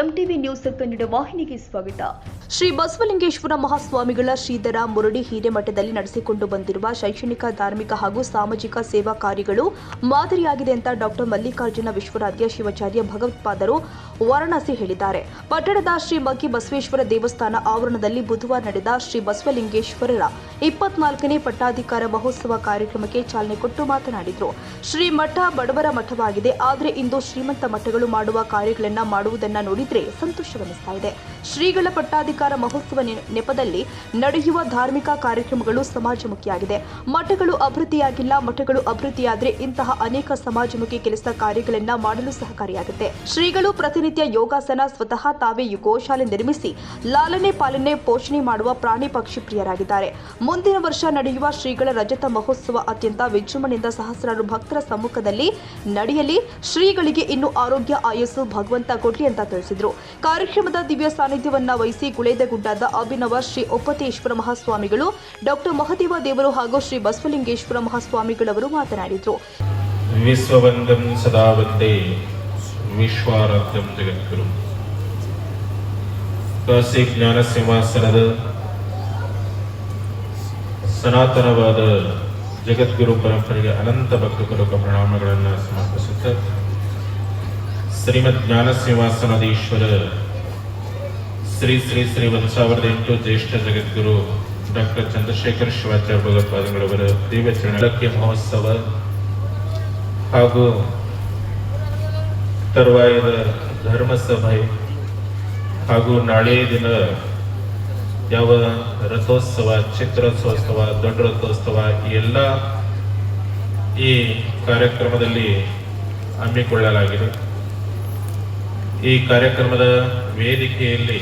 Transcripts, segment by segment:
MTV news Kannada ವಾಹಿನಿಗೆ ಸ್ವಾಗತ. ಶ್ರೀ ಬಸವಲಿಂಗೇಶ್ವರ ಮಹಾಸ್ವಾಮಿಗಳ ಶ್ರೀಧರ ಮುರಡಿ ಹಿರೇಮಠದಲ್ಲಿ ನಡೆಸಿಕೊಂಡು ಬಂದಿರುವ ಶೈಕ್ಷಣಿಕ, ಧಾರ್ಮಿಕ ಹಾಗೂ ಸಾಮಾಜಿಕ ಸೇವಾ ಕಾರ್ಯಗಳು ಮಾದರಿಯಾಗಿದೆ ಅಂತ ಡಾಕ್ಟರ್ ಮಲ್ಲಿಕಾರ್ಜುನ ವಿಶ್ವರಾಧ್ಯ ಶಿವಾಚಾರ್ಯ ಭಗವತ್ಪಾದರು ವಾರಣಾಸಿ ಹೇಳಿದ್ದಾರೆ. ಪಟ್ಟಣದ ಶ್ರೀ ಮಗ್ಗಿ ಬಸವೇಶ್ವರ ದೇವಸ್ಥಾನ ಆವರಣದಲ್ಲಿ ಬುಧವಾರ ನಡೆದ ಶ್ರೀ ಬಸವಲಿಂಗೇಶ್ವರರ 24ನೇ ಪಟ್ಟಾಧಿಕಾರ ಮಹೋತ್ಸವ ಕಾರ್ಯಕ್ರಮಕ್ಕೆ ಚಾಲನೆ ಕೊಟ್ಟು ಮಾತನಾಡಿದರು. ಶ್ರೀ ಮಠ ಬಡವರ ಮಠವಾಗಿದೆ, ಆದರೆ ಇಂದು ಶ್ರೀಮಂತ ಮಠಗಳು ಮಾಡುವ ಕಾರ್ಯಗಳನ್ನು ಮಾಡುವುದನ್ನು ನೋಡಿದ್ರೆ ಸಂತೋಷವೆನಿಸ್ತಾ ಇದೆ. ಶ್ರೀಗಳ ಪಟ್ಟಾಧಿಕಾರ ಮಹೋತ್ಸವ ನೆಪದಲ್ಲಿ ನಡೆಯುವ ಧಾರ್ಮಿಕ ಕಾರ್ಯಕ್ರಮಗಳು ಸಮಾಜಮುಖಿಯಾಗಿದೆ. ಮಠಗಳು ಅಭಿವೃದ್ಧಿಯಾಗಿಲ್ಲ, ಮಠಗಳು ಅಭಿವೃದ್ಧಿಯಾದರೆ ಇಂತಹ ಅನೇಕ ಸಮಾಜಮುಖಿ ಕೆಲಸ ಕಾರ್ಯಗಳನ್ನ ಮಾಡಲು ಸಹಕಾರಿಯಾಗುತ್ತೆ. ಶ್ರೀಗಳು ಪ್ರತಿನಿತ್ಯ ಯೋಗಾಸನ, ಸ್ವತಃ ತಾವೇ ಗೋಶಾಲೆ ನಿರ್ಮಿಸಿ ಲಾಲನೆ, ಪಾಲನೆ, ಪೋಷಣೆ ಮಾಡುವ ಪ್ರಾಣಿ ಪಕ್ಷಿ ಪ್ರಿಯರಾಗಿದ್ದಾರೆ. ಮುಂದಿನ ವರ್ಷ ನಡೆಯುವ ಶ್ರೀಗಳ ರಜತ ಮಹೋತ್ಸವ ಅತ್ಯಂತ ವಿಜೃಂಭಣೆಯಿಂದ ಸಹಸ್ರಾರು ಭಕ್ತರ ಸಮ್ಮುಖದಲ್ಲಿ ನಡೆಯಲಿ. ಶ್ರೀಗಳಿಗೆ ಇನ್ನು ಆರೋಗ್ಯ, ಆಯಸ್ಸು ಭಗವಂತ ಕೊಡ್ಲಿ ಅಂತ ತಿಳಿಸಿದರು. ಕಾರ್ಯಕ್ರಮದ ದಿವ್ಯ ಸಾನ್ನಿಧ್ಯವನ್ನ ವಹಿಸಿ ಗುಳೇದಗುಡ್ಡದ ಅಭಿನವ ಶ್ರೀ ಒಪ್ಪತೇಶ್ವರ ಮಹಾಸ್ವಾಮಿಗಳು, ಡಾಕ್ಟರ್ ಮಹದೇವ ದೇವರು ಹಾಗೂ ಶ್ರೀ ಬಸವಲಿಂಗೇಶ್ವರ ಮಹಾಸ್ವಾಮಿಗಳವರು ಮಾತನಾಡಿದರು. ವಿಶ್ವವಂದಂ ಸದಾ ವಂದೇ ವಿಶ್ವಾರಾಧ್ಯಂ ಜಗದ್ಗುರು. ಕಾಶಿ ಜ್ಞಾನ ಸಿಂಹಾಸನದ ಸನಾತನವಾದ ಜಗದ್ಗುರು ಪರಂಪರೆಗೆ ಅನಂತ ಭಕ್ತಪೂರ್ವಕ ಪ್ರಣಾಮಗಳನ್ನು ಸಮರ್ಪಿಸುತ್ತ ಶ್ರೀಮದ್ ಜ್ಞಾನ ಸಿಂಹಾಸನಾಧೀಶ್ವರ ಶ್ರೀ ಶ್ರೀ ಶ್ರೀ 1008 ಜ್ಯೇಷ್ಠ ಜಗದ್ಗುರು ಡಾಕ್ಟರ್ ಚಂದ್ರಶೇಖರ ಶಿವಾಚಾರ್ಯ ಭಗವತ್ಪಾದಗಳವರ ದಿವ್ಯ ಚರಣಕ್ಕೆ ಮಹೋತ್ಸವ ಹಾಗೂ ತರುವಾಯದ ಧರ್ಮಸಭೆ ಹಾಗೂ ನಾಳೆ ದಿನ ಯಾವ ರಥೋತ್ಸವ, ಚಿತ್ರೋತ್ಸವ, ದೊಡ್ಡ ರಥೋತ್ಸವ ಈ ಕಾರ್ಯಕ್ರಮದಲ್ಲಿ ಹಮ್ಮಿಕೊಳ್ಳಲಾಗಿದೆ. ಈ ಕಾರ್ಯಕ್ರಮದ ವೇದಿಕೆಯಲ್ಲಿ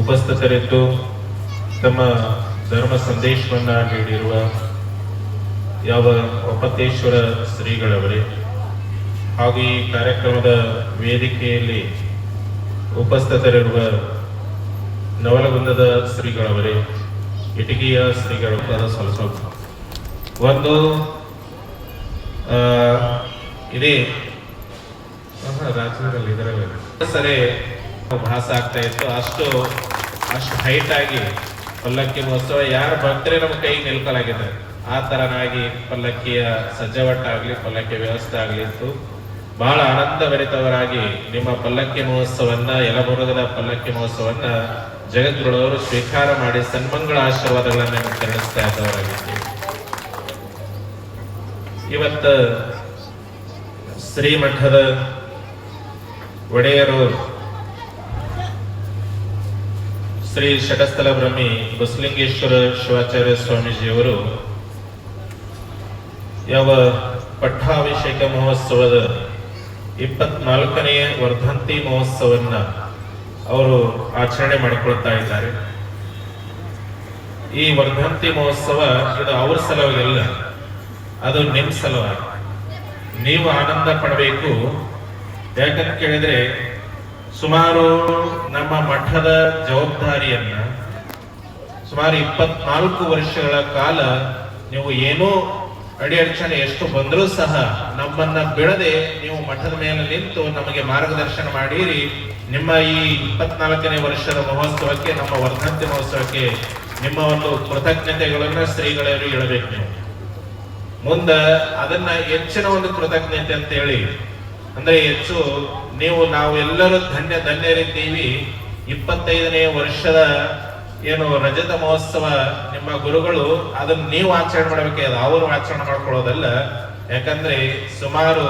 ಉಪಸ್ಥಿತರಿದ್ದು ತಮ್ಮ ಧರ್ಮ ಸಂದೇಶವನ್ನು ನೀಡಿರುವ ಯಾವ ಒಪ್ಪತೇಶ್ವರ ಶ್ರೀಗಳವರೇ ಹಾಗೂ ಈ ಕಾರ್ಯಕ್ರಮದ ವೇದಿಕೆಯಲ್ಲಿ ಉಪಸ್ಥಿತರಿರುವ ನವಲಗುಂದದ ಶ್ರೀಗಳವರೇ, ಇಟಗಿಯ ಶ್ರೀಗಳ ಸಲ್ಲಿಸೋದು ಒಂದು ಇದೇ ರಾಜ್ಯದಲ್ಲಿ ಇದರಲ್ಲಿ ಸರಿ ಭಾಸ ಆಗ್ತಾ ಇತ್ತು. ಅಷ್ಟು ಹೈಟ್ ಆಗಿ ಪಲ್ಲಕ್ಕಿ ಮಹೋತ್ಸವ ಯಾರ ಭಕ್ತರೇ ನಮ್ಮ ಕೈ ನಿಲ್ಕಲಾಗಿದೆ. ಆ ತರನಾಗಿ ಪಲ್ಲಕ್ಕಿಯ ಸಜ್ಜಾವಟ್ಟಾಗ್ಲಿ, ಪಲ್ಲಕ್ಕಿಯ ವ್ಯವಸ್ಥೆ ಆಗ್ಲಿ ಇತ್ತು. ಬಹಳ ಆನಂದಭರಿತವರಾಗಿ ನಿಮ್ಮ ಪಲ್ಲಕ್ಕಿ ಮಹೋತ್ಸವನ್ನ, ಯಲಬುರ್ಗದ ಪಲ್ಲಕ್ಕಿ ಮಹೋತ್ಸವನ್ನ ಜಗದ್ಗುರುವರು ಸ್ವೀಕಾರ ಮಾಡಿ ಸನ್ಮಂಗಳ ಆಶೀರ್ವಾದಗಳನ್ನು ಕರುಣಿಸ್ತಾ ಇದ್ದವರಾಗಿತ್ತು. ಇವತ್ತು ಶ್ರೀಮಠದ ಒಡೆಯರು ಶ್ರೀ ಷಟಸ್ಥಲ ಬ್ರಹ್ಮಿ ಬಸವಲಿಂಗೇಶ್ವರ ಶಿವಾಚಾರ್ಯ ಸ್ವಾಮೀಜಿಯವರು ಯಾವ ಪಟ್ಟಾಭಿಷೇಕ ಮಹೋತ್ಸವದ 24ನೇ ವರ್ಧಂತಿ ಮಹೋತ್ಸವನ್ನ ಅವರು ಆಚರಣೆ ಮಾಡಿಕೊಳ್ತಾ ಇದ್ದಾರೆ. ಈ ವರ್ಧಂತಿ ಮಹೋತ್ಸವ ಇದು ಅವ್ರ ಸಲುವಾಗಿಲ್ಲ, ಅದು ನಿಮ್ಮ ಸಲುವಾಗಿ. ನೀವು ಆನಂದ ಪಡಬೇಕು. ಯಾಕಂತ ಕೇಳಿದ್ರೆ ಸುಮಾರು ನಮ್ಮ ಮಠದ ಜವಾಬ್ದಾರಿಯನ್ನ ಸುಮಾರು 24 ವರ್ಷಗಳ ಕಾಲ ನೀವು ಏನೋ ಅಡಚಣೆ ಎಷ್ಟು ಬಂದರೂ ಸಹ ನಮ್ಮನ್ನ ಬಿಡದೆ ನೀವು ಮಠದ ಮೇಲೆ ನಿಂತು ನಮಗೆ ಮಾರ್ಗದರ್ಶನ ಮಾಡಿರಿ. ನಿಮ್ಮ ಈ 24ನೇ ವರ್ಷದ ಮಹೋತ್ಸವಕ್ಕೆ, ನಮ್ಮ ವರ್ಧಂತಿ ಮಹೋತ್ಸವಕ್ಕೆ ನಿಮ್ಮ ಒಂದು ಕೃತಜ್ಞತೆಗಳನ್ನ ಶ್ರೀಗಳವರು ಹೇಳಬೇಕು. ನೀವು ಮುಂದೆ ಅದನ್ನ ಹೆಚ್ಚಿನ ಒಂದು ಕೃತಜ್ಞತೆ ಅಂತ ಹೇಳಿ, ಅಂದ್ರೆ ಹೆಚ್ಚು ನಾವು ಎಲ್ಲರೂ ಧನ್ಯರಿದ್ದೀವಿ. 25ನೇ ವರ್ಷದ ಏನು ರಜತ ಮಹೋತ್ಸವ ನಿಮ್ಮ ಗುರುಗಳು ಅದನ್ನ ನೀವು ಆಚರಣೆ ಮಾಡಬೇಕೆ, ಅವರು ಆಚರಣೆ ಮಾಡ್ಕೊಳ್ಳೋದಲ್ಲ. ಯಾಕಂದ್ರೆ ಸುಮಾರು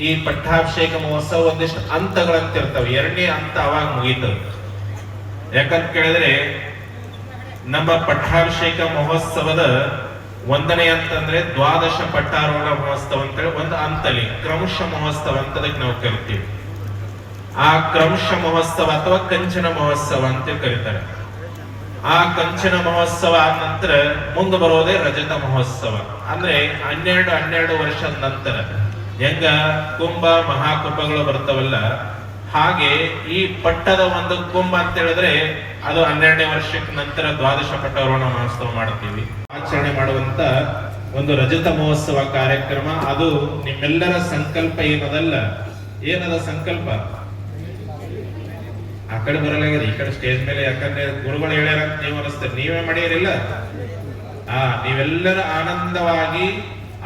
ಈ ಪಟ್ಟಾಭಿಷೇಕ ಮಹೋತ್ಸವ ಒಂದಿಷ್ಟು ಹಂತಗಳಂತ ಇರ್ತವೆ. 2ನೇ ಹಂತ ಅವಾಗ ಮುಗೀತದೆ. ಯಾಕಂತ ಕೇಳಿದ್ರೆ ನಮ್ಮ ಪಟ್ಟಾಭಿಷೇಕ ಮಹೋತ್ಸವದ 1ನೇ ಅಂತಂದ್ರೆ ದ್ವಾದಶ ಪಟ್ಟಾರೋಹಣ ಮಹೋತ್ಸವ ಅಂತೇಳಿ ಒಂದು ಹಂತಲಿ ಕ್ರಮಶ ಮಹೋತ್ಸವ ಅಂತದಕ್ಕೆ ನಾವು ಕರಿತೀವಿ. ಆ ಕ್ರಮಶ ಮಹೋತ್ಸವ ಅಥವಾ ಕಂಚನ ಮಹೋತ್ಸವ ಅಂತ ಕರೀತಾರೆ. ಆ ಕಂಚನ ಮಹೋತ್ಸವ ಆದ ನಂತರ ಮುಂದೆ ಬರೋದೇ ರಜತ ಮಹೋತ್ಸವ. ಅಂದ್ರೆ 12 ವರ್ಷದ ನಂತರ ಹೆಂಗ ಕುಂಭ ಮಹಾಕುಂಭಗಳು ಬರ್ತಾವಲ್ಲ, ಹಾಗೆ ಈ ಪಟ್ಟದ ಒಂದು ಕುಂಭ ಅಂತ ಹೇಳಿದ್ರೆ ಅದು 12ನೇ ವರ್ಷಕ್ಕೆ ನಂತರ ದ್ವಾದಶ ಪಟ್ಟಾರೋಹಣ ಮಹೋತ್ಸವ ಮಾಡ್ತೀವಿ. ಆಚರಣೆ ಮಾಡುವಂತ ಒಂದು ರಜತ ಮಹೋತ್ಸವ ಕಾರ್ಯಕ್ರಮ. ಅದು ನಿಮ್ಮೆಲ್ಲರ ಸಂಕಲ್ಪ ಏನದ ಸಂಕಲ್ಪ ಕಡೆ ಬರಲಾಗಿದೆ, ಈ ಕಡೆ ಸ್ಟೇಜ್ ಮೇಲೆ. ಯಾಕಂದ್ರೆ ಗುರುಗಳು ಹೇಳ್ಯಾರ ಅಂತ ನೀವು ಅನಿಸ್ತಾರೆ, ನೀವೇ ಮಾಡಿಯರಿಲ್ಲ. ನೀವೆಲ್ಲರೂ ಆನಂದವಾಗಿ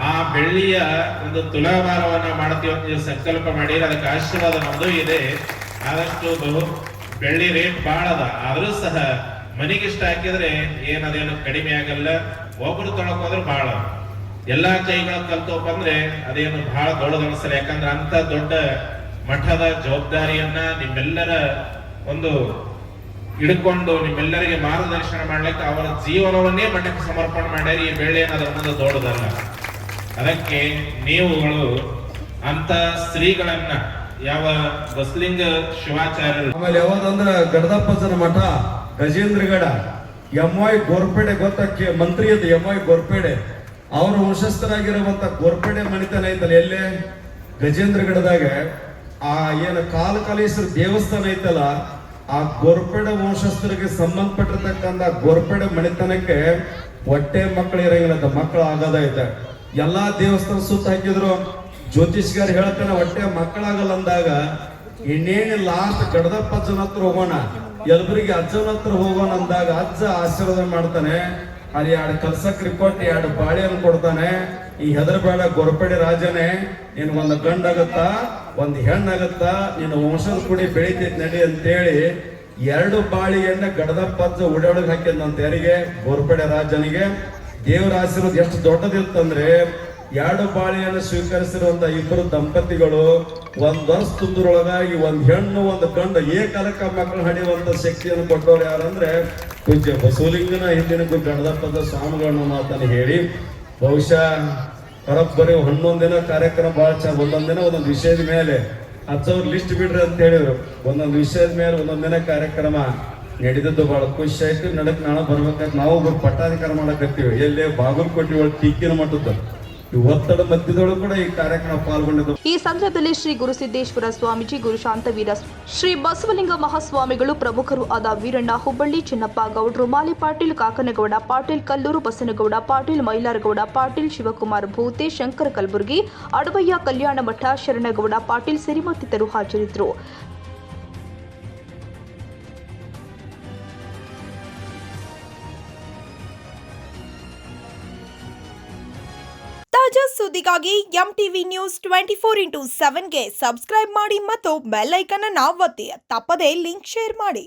ಆ ಬೆಳ್ಳಿಯ ಒಂದು ತುಲಾಭಾರವನ್ನ ಮಾಡ್ತೀವಿ ಅಂತ ನೀವು ಸಂಕಲ್ಪ ಮಾಡಿ, ಅದಕ್ಕೆ ಆಶೀರ್ವಾದ ನಮ್ದು ಇದೆ. ಆದಷ್ಟು ಬೆಳ್ಳಿ ರೇಟ್ ಬಹಳ ಅದ, ಆದ್ರೂ ಸಹ ಮನೆಗಿಷ್ಟ ಹಾಕಿದ್ರೆ ಏನದೇನು ಕಡಿಮೆ ಆಗಲ್ಲ. ಒಬ್ರು ತೊಳಕೋದ್ರೆ ಬಹಳ, ಎಲ್ಲಾ ಕೈಗಳ ಕಲ್ತೋಪ್ ಅಂದ್ರೆ ಅದೇನು ಬಹಳ ದೊಡ್ಡದ ಅನ್ಸಲ್ಲ. ಯಾಕಂದ್ರೆ ಅಂತ ದೊಡ್ಡ ಮಠದ ಜವಾಬ್ದಾರಿಯನ್ನ ನಿಮ್ಮೆಲ್ಲರ ಒಂದು ಹಿಡ್ಕೊಂಡು ನಿಮ್ಮೆಲ್ಲರಿಗೆ ಮಾರ್ಗದರ್ಶನ ಮಾಡ್ಲಿಕ್ಕೆ ಅವರ ಜೀವನವನ್ನೇ ಮಠಕ್ಕೆ ಸಮರ್ಪಣೆ ಮಾಡ್ಯಾರ. ಈ ಬೆಳ್ಳಿ ಅನ್ನೋದ್ರ ಮುಂದೆ ದೊಡ್ಡದಲ್ಲ. ಅದಕ್ಕೆ ನೀವುಗಳು ಅಂತ ಸ್ತ್ರೀಗಳನ್ನ ಯಾವ ಬಸಲಿಂಗ ಶಿವಾಚಾರ್ಯರು, ಆಮೇಲೆ ಯಾವ್ದಂದ್ರ ಗಡದಪ್ಪಜನ ಮಠ ಗಜೇಂದ್ರಗಡ ಎಂ.ವೈ. ಗೋರ್ಪೇಡೆ ಗೊತ್ತಕ್ಕೆ ಮಂತ್ರಿ ಅಂತ ಎಂ.ವೈ. ಗೋರ್ಪೇಡೆ ಅವ್ರ ವಂಶಸ್ಥರಾಗಿರುವಂತ ಗೋರ್ಪೇಡೆ ಮಣಿತನ ಐತಲ್ಲ, ಎಲ್ಲೇ ಗಜೇಂದ್ರಗಡದಾಗ ಆ ಏನು ಕಾಲಕಾಲೇಶ್ವರ ದೇವಸ್ಥಾನ ಐತಲ್ಲ, ಆ ಗೋರ್ಪೇಡೆ ವಂಶಸ್ಥರಿಗೆ ಸಂಬಂಧಪಟ್ಟಿರ್ತಕ್ಕಂಥ ಗೋರ್ಪೇಡೆ ಮಣಿತನಕ್ಕೆ ಹೊಟ್ಟೆ ಮಕ್ಕಳು ಇರಂಗಿಲ್ಲ, ಮಕ್ಕಳು ಆಗದೈತೆ. ಎಲ್ಲಾ ದೇವಸ್ಥಾನ ಸುತ್ತ ಹಾಕಿದ್ರು. ಜ್ಯೋತಿಷ್ಗಾರ ಹೇಳ್ತಾನೆ ಹೊಟ್ಟೆ ಮಕ್ಕಳಾಗಲ್ಲ ಅಂದಾಗ ಇನ್ನೇನು ಲಾಸ್ಟ್ ಗಡದಪ್ಪ ಅಜ್ಜನ ಹತ್ರ ಹೋಗೋಣ, ಯಲಬುರ್ಗಿ ಅಜ್ಜನ ಹತ್ರ ಹೋಗೋಣ ಅಂದಾಗ ಅಜ್ಜ ಆಶೀರ್ವಾದ ಮಾಡ್ತಾನೆ. ಅಲ್ಲಿ 2 ಕಲ್ಸಕ್ರಿ ಕೊಟ್ಟು 2 ಬಾಳೆಯನ್ನು ಕೊಡ್ತಾನೆ. ಈ ಹೆದರಬೇಡ ಗೋರ್ಪೇಡೆ ರಾಜನೇ, ನೀನ್ ಒಂದು ಗಂಡಾಗತ್ತಾ ಒಂದು ಹೆಣ್ಣಾಗತ್ತಾ, ನಿನ್ನ ವಂಶದ ಕೂಡಿ ಬೆಳಿತೈತಿ ನಡಿ ಅಂತೇಳಿ 2 ಬಾಳಿಯನ್ನ ಗಡದಪ್ಪ ಅಜ್ಜ ಉಡೊಳಗೆ ಹಾಕಿದಂತ ಯಾರಿಗೆ? ಗೋರ್ಪೇಡೆ ರಾಜನಿಗೆ. ದೇವರ ಆಶೀರ್ವಾದ ಎಷ್ಟು ದೊಡ್ಡದಿರ್ತಂದ್ರೆ 2 ಬಾಳೆಯನ್ನು ಸ್ವೀಕರಿಸಿರುವಂತ ಇಬ್ಬರು ದಂಪತಿಗಳು 1 ವರ್ಷ ತುಂಬಿದ್ರೊಳಗಾಗಿ 1 ಹೆಣ್ಣು 1 ಗಂಡು ಏಕಾಲಕ್ಕ ಮಕ್ಕಳು ಹಡಿಯುವಂತ ಶಕ್ತಿಯನ್ನು ಕೊಟ್ಟವ್ರು ಯಾರಂದ್ರೆ ಪೂಜ್ಯ ಬಸವಲಿಂಗನ ಹಿಂದಿನ ಗಣದಪ್ಪದ ಸ್ವಾಮಿಗಳನ್ನು ಮಾತನ್ನು ಹೇಳಿ, ಬಹುಶಃ ಬರೋಬ್ಬರಿ 11 ದಿನ ಕಾರ್ಯಕ್ರಮ ಬಹಳ ಚೆನ್ನಾಗಿ, ಒಂದೊಂದ್ ದಿನ ಒಂದೊಂದು ವಿಷಯದ ಮೇಲೆ ಅಜ್ಜವ್ರು ಲಿಸ್ಟ್ ಬಿಡ್ರಿ ಅಂತ ಹೇಳಿದ್ರು. ಒಂದೊಂದು ವಿಷಯದ ಮೇಲೆ ಒಂದೊಂದ್ ದಿನ ಕಾರ್ಯಕ್ರಮ ನಡೆದದ್ದು ಬಹಳ ಖುಷಿ ಆಯ್ತು. ನಡಕ್ ನಾಳೆ ಬರ್ಬೇಕಾದ್ರೆ ನಾವು ಒಬ್ಬರು ಪಟ್ಟಾಧಿಕಾರ ಮಾಡಕತ್ತೀವಿ, ಎಲ್ಲೇ ಬಾಗಲಕೋಟೆ ಒಳಗೆ ಟೀಕಿನ ಮಟ್ಟದ್ದು ಈ ಒತ್ತಡ ಮಧ್ಯದೊಳಗೂ ಕೂಡ ಈ ಕಾರ್ಯಕ್ರಮ ಪಾಲ್ಗೊಂಡಿದ್ದು. ಈ ಸಂದರ್ಭದಲ್ಲಿ ಶ್ರೀ ಗುರುಸಿದ್ದೇಶ್ವರ ಸ್ವಾಮೀಜಿ, ಗುರು ಶಾಂತವೀರ, ಶ್ರೀ ಬಸವಲಿಂಗ ಮಹಾಸ್ವಾಮಿಗಳು, ಪ್ರಮುಖರು ಆದ ವೀರಣ್ಣ ಹುಬ್ಬಳ್ಳಿ, ಚಿನ್ನಪ್ಪ ಗೌಡ್ರು, ಮಾಲಿ ಪಾಟೀಲ್, ಕಾಕನಗೌಡ ಪಾಟೀಲ್, ಕಲ್ಲೂರು ಬಸನಗೌಡ ಪಾಟೀಲ್, ಮೈಲಾರಗೌಡ ಪಾಟೀಲ್, ಶಿವಕುಮಾರ್ ಭೂತೆ, ಶಂಕರ ಕಲಬುರ್ಗಿ, ಅಡವಯ್ಯ ಕಲ್ಯಾಣ ಮಠ, ಶರಣಗೌಡ ಪಾಟೀಲ್ ಸೇರಿ ಮತ್ತಿತರರು ಹಾಜರಿದ್ದರು. ತಾಜಾ ಸುದ್ದಿಗಾಗಿ ಎಂಟಿವಿ ನ್ಯೂಸ್ 24x7ಗೆ ಸಬ್ಸ್ಕ್ರೈಬ್ ಮಾಡಿ ಮತ್ತು ಬೆಲ್ ಐಕಾನ್ ಅನ್ನು ಒತ್ತಿ. ತಪ್ಪದೇ ಲಿಂಕ್ ಶೇರ್ ಮಾಡಿ.